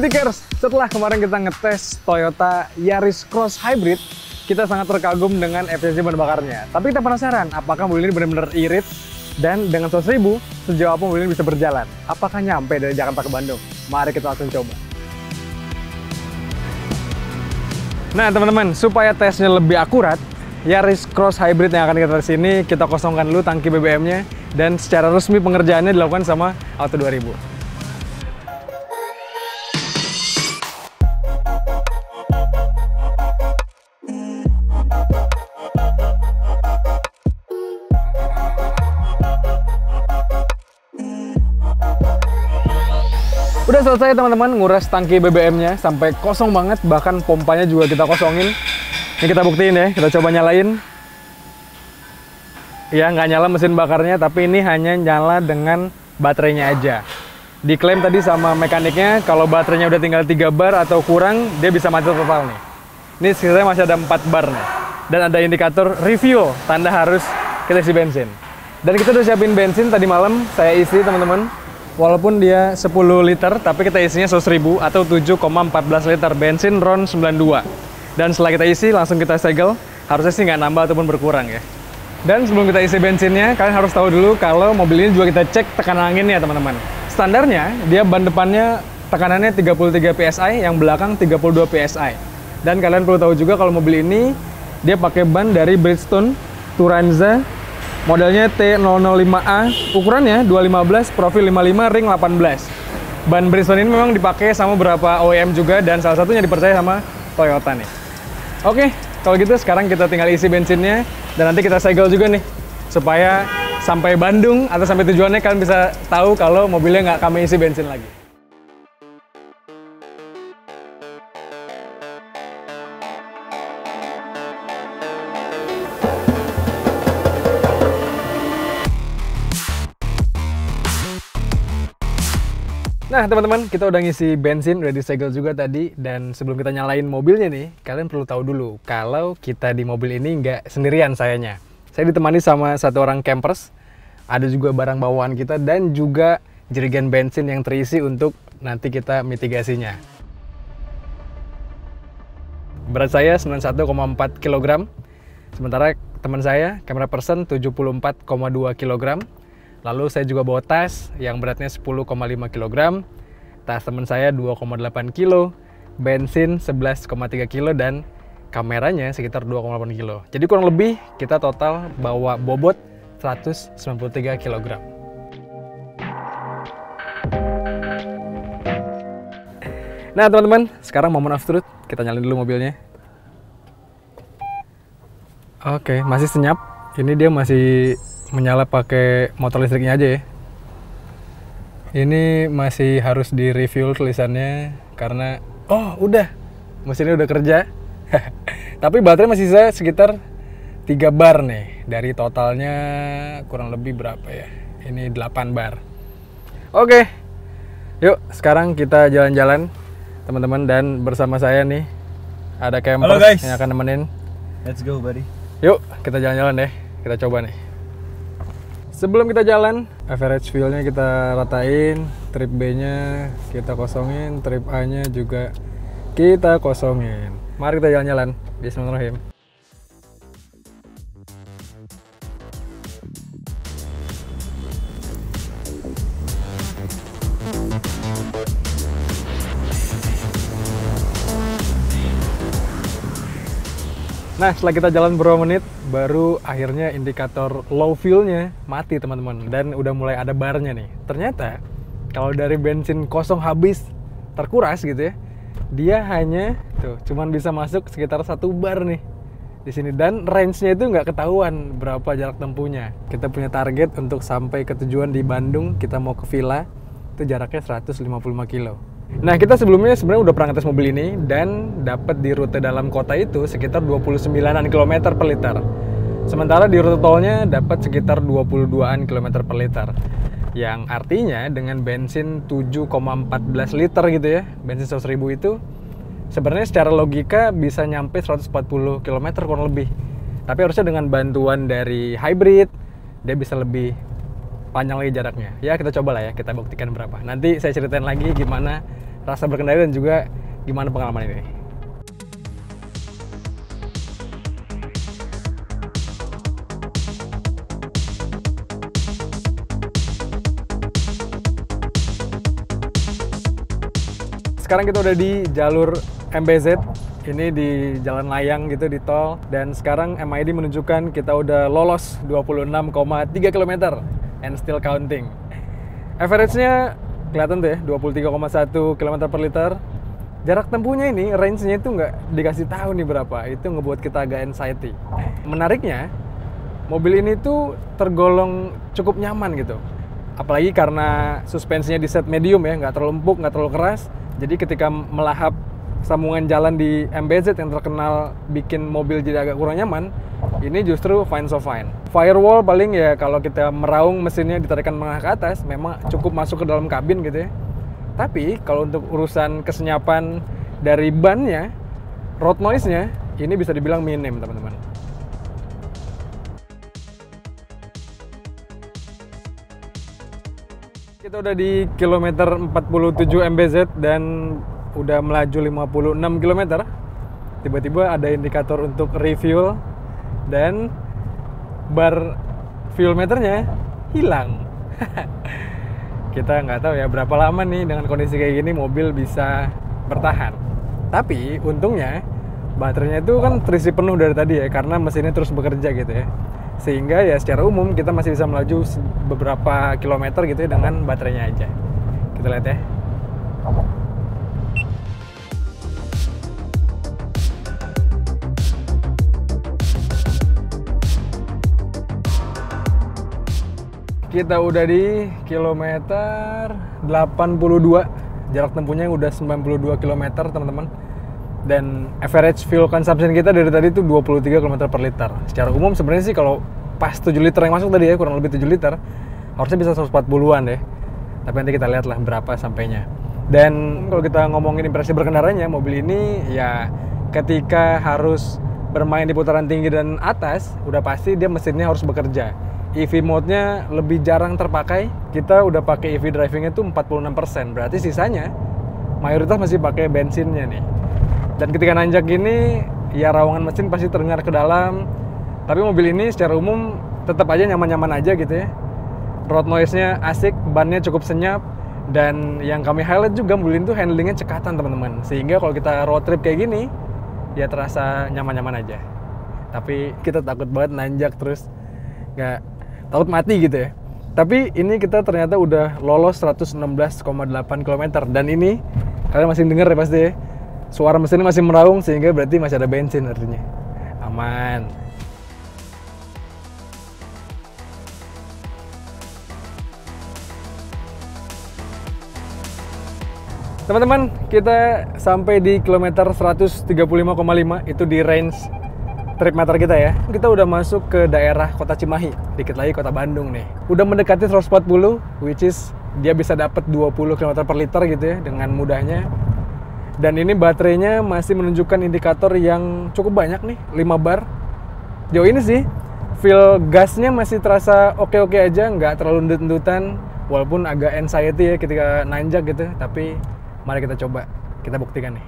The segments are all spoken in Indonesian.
Musikers, setelah kemarin kita ngetes Toyota Yaris Cross Hybrid, kita sangat terkagum dengan efisiensi bahan bakarnya. Tapi kita penasaran, apakah mobil ini benar-benar irit? Dan dengan 100.000, sejauh apa mobil ini bisa berjalan? Apakah nyampe dari Jakarta ke Bandung? Mari kita langsung coba. Nah teman-teman, supaya tesnya lebih akurat, Yaris Cross Hybrid yang akan kita tes ini, kita kosongkan dulu tangki BBM-nya, dan secara resmi pengerjaannya dilakukan sama Auto 2000. Udah selesai teman-teman nguras tangki BBM-nya sampai kosong banget, bahkan pompanya juga kita kosongin. Ini kita buktiin ya, kita coba nyalain. Ya nggak nyala mesin bakarnya, tapi ini hanya nyala dengan baterainya aja. Diklaim tadi sama mekaniknya, kalau baterainya udah tinggal 3 bar atau kurang, dia bisa mati total nih. Ini sekitarnya masih ada 4 bar nih. Dan ada indikator refuel, tanda harus kita isi bensin. Dan kita udah siapin bensin tadi malam, saya isi teman-teman. Walaupun dia 10 liter, tapi kita isinya 100.000 atau 7,14 liter bensin RON 92. Dan setelah kita isi, langsung kita segel. Harusnya sih nggak nambah ataupun berkurang ya. Dan sebelum kita isi bensinnya, kalian harus tahu dulu kalau mobil ini juga kita cek tekanan anginnya teman-teman. Standarnya, dia ban depannya tekanannya 33 PSI, yang belakang 32 PSI. Dan kalian perlu tahu juga kalau mobil ini, dia pakai ban dari Bridgestone Turanza. Modelnya T005A, ukurannya 215, profil 55, ring 18. Ban Bridgestone ini memang dipakai sama beberapa OEM juga, dan salah satunya dipercaya sama Toyota nih. Oke, kalau gitu sekarang kita tinggal isi bensinnya, dan nanti kita segel juga nih, supaya sampai Bandung atau sampai tujuannya kalian bisa tahu kalau mobilnya nggak kami isi bensin lagi. Nah teman-teman, kita udah ngisi bensin, udah disegel juga tadi. Dan sebelum kita nyalain mobilnya nih, kalian perlu tahu dulu kalau kita di mobil ini nggak sendirian sayanya. Saya ditemani sama satu orang campers, ada juga barang bawaan kita, dan juga jerigen bensin yang terisi untuk nanti kita mitigasinya. Berat saya 91,4 kg, sementara teman saya, camera person, 74,2 kg. Lalu saya juga bawa tas yang beratnya 10,5 kg, tas teman saya 2,8 kg, bensin 11,3 kg, dan kameranya sekitar 2,8 kg. Jadi kurang lebih kita total bawa bobot 193 kg. Nah teman-teman, sekarang moment of truth, kita nyalain dulu mobilnya. Oke, masih senyap. Ini dia masih menyala pakai motor listriknya aja ya. Ini masih harus di refuel tulisannya karena udah mesinnya udah kerja. Tapi baterai masih sisa sekitar 3 bar nih, dari totalnya kurang lebih berapa ya, ini 8 bar. Oke, yuk sekarang kita jalan-jalan teman-teman, dan bersama saya nih ada campers yang akan nemenin. Let's go buddy. Yuk kita jalan-jalan deh, kita coba nih. Sebelum kita jalan, average fuel-nya kita ratain, trip B-nya kita kosongin, trip A-nya juga kita kosongin. Mari kita jalan-jalan. Bismillahirrahmanirrahim. Nah, setelah kita jalan beberapa menit, baru akhirnya indikator low fuel-nya mati teman-teman, dan udah mulai ada barnya nih. Ternyata kalau dari bensin kosong habis terkuras gitu ya, dia hanya cuman bisa masuk sekitar 1 bar nih di sini, dan range-nya itu nggak ketahuan berapa jarak tempuhnya. Kita punya target untuk sampai ke tujuan di Bandung, kita mau ke villa, itu jaraknya 155 kilo. Nah, kita sebelumnya sebenarnya udah pernah ngetes mobil ini dan dapat di rute dalam kota itu sekitar 29-an km per liter. Sementara di rute tolnya dapat sekitar 22-an km per liter. Yang artinya dengan bensin 7,14 liter gitu ya, bensin 100.000 itu sebenarnya secara logika bisa nyampe 140 km kurang lebih. Tapi harusnya dengan bantuan dari hybrid, dia bisa lebih panjang lagi jaraknya. Ya kita coba lah ya, kita buktikan berapa. Nanti saya ceritain lagi gimana rasa berkendara dan juga gimana pengalaman ini. Sekarang kita udah di jalur MBZ, ini di jalan layang gitu di tol, dan sekarang MID menunjukkan kita udah lolos 26,3 km and still counting. Average-nya kelihatan tuh ya, 23,1 km per liter. Jarak tempuhnya ini, range-nya itu nggak dikasih tahu nih berapa, itu ngebuat kita agak anxiety. Menariknya, mobil ini tuh tergolong cukup nyaman gitu. Apalagi karena suspensinya di set medium ya, nggak terlalu empuk, nggak terlalu keras. Jadi ketika melahap sambungan jalan di MBZ yang terkenal bikin mobil jadi agak kurang nyaman, ini justru fine so fine. Firewall paling ya kalau kita meraung mesinnya ditarikan menengah ke atas, memang cukup masuk ke dalam kabin gitu ya. Tapi kalau untuk urusan kesenyapan dari bannya, road noise-nya, ini bisa dibilang minim teman-teman. Kita udah di kilometer 47 MBZ dan udah melaju 56 km. Tiba-tiba ada indikator untuk refuel dan bar fuel meternya hilang. Kita nggak tahu ya berapa lama nih dengan kondisi kayak gini mobil bisa bertahan. Tapi untungnya baterainya itu kan terisi penuh dari tadi ya, karena mesinnya terus bekerja gitu ya. Sehingga ya secara umum kita masih bisa melaju beberapa kilometer gitu ya dengan baterainya aja. Kita lihat ya. Kita udah di kilometer 82. Jarak tempuhnya udah 92 km teman-teman. Dan average fuel consumption kita dari tadi itu 23 km per liter. Secara umum sebenarnya sih kalau pas 7 liter yang masuk tadi ya, kurang lebih 7 liter, harusnya bisa 140-an deh. Tapi nanti kita lihat lah berapa sampainya. Dan kalau kita ngomongin impresi berkendaranya, mobil ini ya ketika harus bermain di putaran tinggi dan atas, udah pasti dia mesinnya harus bekerja. EV mode-nya lebih jarang terpakai. Kita udah pakai EV driving-nya tuh 46%. Berarti sisanya mayoritas masih pakai bensinnya nih. Dan ketika nanjak gini, ya rawangan mesin pasti terdengar ke dalam. Tapi mobil ini secara umum tetap aja nyaman-nyaman aja gitu ya. Road noise-nya asik, bannya cukup senyap. Dan yang kami highlight juga mobil ini tuh handlingnya cekatan teman-teman. Sehingga kalau kita road trip kayak gini, ya terasa nyaman-nyaman aja. Tapi kita takut banget nanjak terus nggak, takut mati gitu ya. Tapi ini kita ternyata udah lolos 116,8 km. Dan ini kalian masih denger ya pasti ya, suara mesinnya masih meraung, sehingga berarti masih ada bensin artinya. Aman. Teman-teman, kita sampai di kilometer 135,5, itu di range trip meter kita ya. Kita udah masuk ke daerah Kota Cimahi, dikit lagi Kota Bandung nih. Udah mendekati 140, which is dia bisa dapat 20 km per liter gitu ya dengan mudahnya. Dan ini baterainya masih menunjukkan indikator yang cukup banyak nih, 5 bar. Jauh ini sih, feel gasnya masih terasa oke-oke aja, nggak terlalu ndut-ndutan. Walaupun agak anxiety ya ketika nanjak gitu, tapi mari kita coba, kita buktikan nih.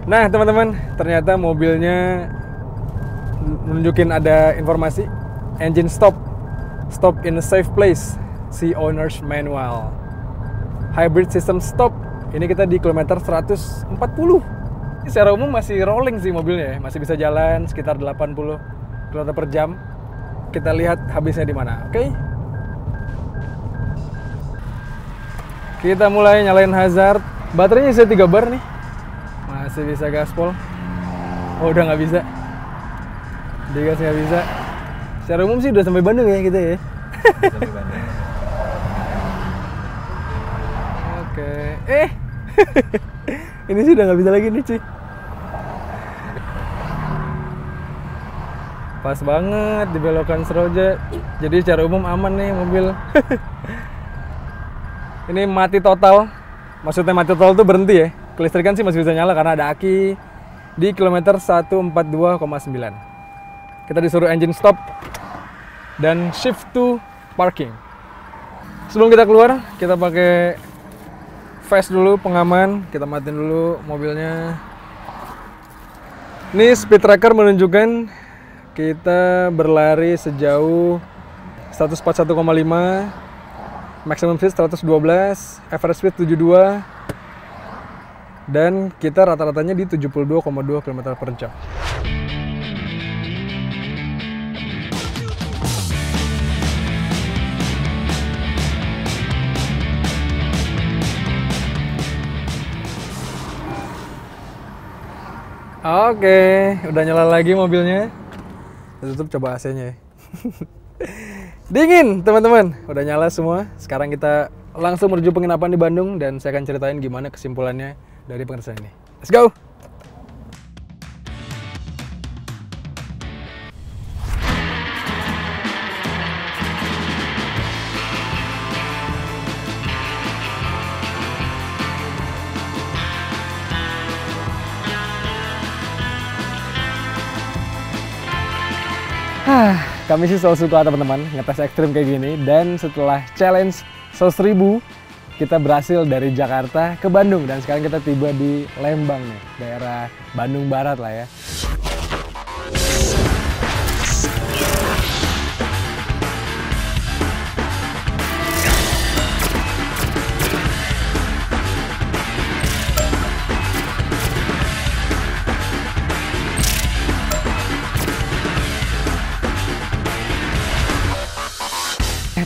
Nah teman-teman, ternyata mobilnya menunjukin ada informasi engine stop in a safe place, see owner's manual. Hybrid system stop, ini kita di kilometer 140. Ini secara umum masih rolling sih mobilnya ya, masih bisa jalan sekitar 80 km per jam. Kita lihat habisnya di mana, oke? Kita mulai nyalain hazard. Baterainya bisa 3 bar nih. Masih bisa gaspol. Oh udah nggak bisa. Digas nggak bisa. Secara umum sih udah sampai Bandung ya kita ya. Sampai Bandung. Oke. Ini sih udah nggak bisa lagi nih cuy. Pas banget di belokan Seroja. Jadi secara umum aman nih mobil. Ini mati total. Maksudnya mati total tuh berhenti ya. Kelistrikan sih masih bisa nyala karena ada aki di kilometer 142,9. Kita disuruh engine stop. dan shift to parking. Sebelum kita keluar, kita pakai flash dulu, pengaman. Kita matiin dulu mobilnya. Ini speed tracker menunjukkan kita berlari sejauh 141,5, maximum speed 112, average speed 72, dan kita rata-ratanya di 72,2 km/jam. Oke, udah nyala lagi mobilnya. Kita tutup, coba AC-nya ya. Dingin teman-teman, udah nyala semua. Sekarang kita langsung menuju penginapan di Bandung dan saya akan ceritain gimana kesimpulannya dari pengetesan ini. Let's go! Kami sih selalu suka teman-teman ngetes ekstrim kayak gini, dan setelah challenge 100.000 kita berhasil dari Jakarta ke Bandung dan sekarang kita tiba di Lembang nih, daerah Bandung Barat lah ya.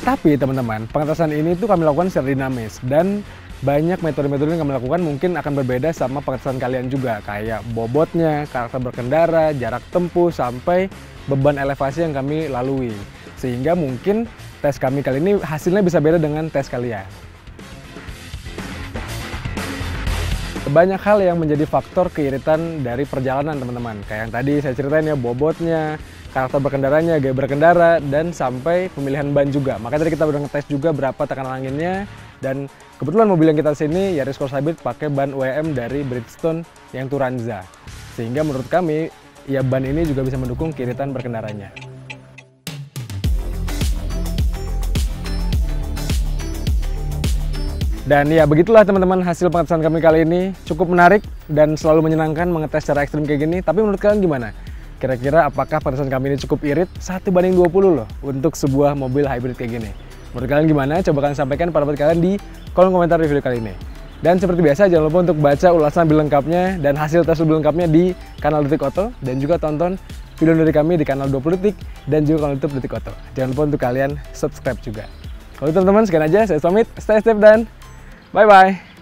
Tapi teman-teman, pengetesan ini tuh kami lakukan secara dinamis dan banyak metode-metode yang kami lakukan mungkin akan berbeda sama pengetesan kalian juga, kayak bobotnya, karakter berkendara, jarak tempuh, sampai beban elevasi yang kami lalui. Sehingga mungkin tes kami kali ini hasilnya bisa beda dengan tes kalian. Banyak hal yang menjadi faktor keiritan dari perjalanan teman-teman. Kayak yang tadi saya ceritain ya, bobotnya, karakter berkendaranya, gaya berkendara, dan sampai pemilihan ban juga. Makanya tadi kita udah ngetes juga berapa tekanan anginnya, dan kebetulan mobil yang kita sini Yaris Cross Hybrid pakai ban WM dari Bridgestone yang Turanza. Sehingga menurut kami, ya ban ini juga bisa mendukung keiritan berkendaranya. Dan ya begitulah teman-teman hasil pengetesan kami kali ini. Cukup menarik dan selalu menyenangkan mengetes secara ekstrim kayak gini. Tapi menurut kalian gimana? Kira-kira apakah pengetesan kami ini cukup irit? 1:20 loh untuk sebuah mobil hybrid kayak gini. Menurut kalian gimana? Coba kalian sampaikan pendapat kalian di kolom komentar di video kali ini. Dan seperti biasa jangan lupa untuk baca ulasan lebih lengkapnya dan hasil tes lebih lengkapnya di kanal Detik Oto. Dan juga tonton video dari kami di kanal 20 Detik dan juga kanal YouTube Detik Oto. Jangan lupa untuk kalian subscribe juga. Kalau teman-teman sekian aja, saya pamit, stay safe dan bye-bye.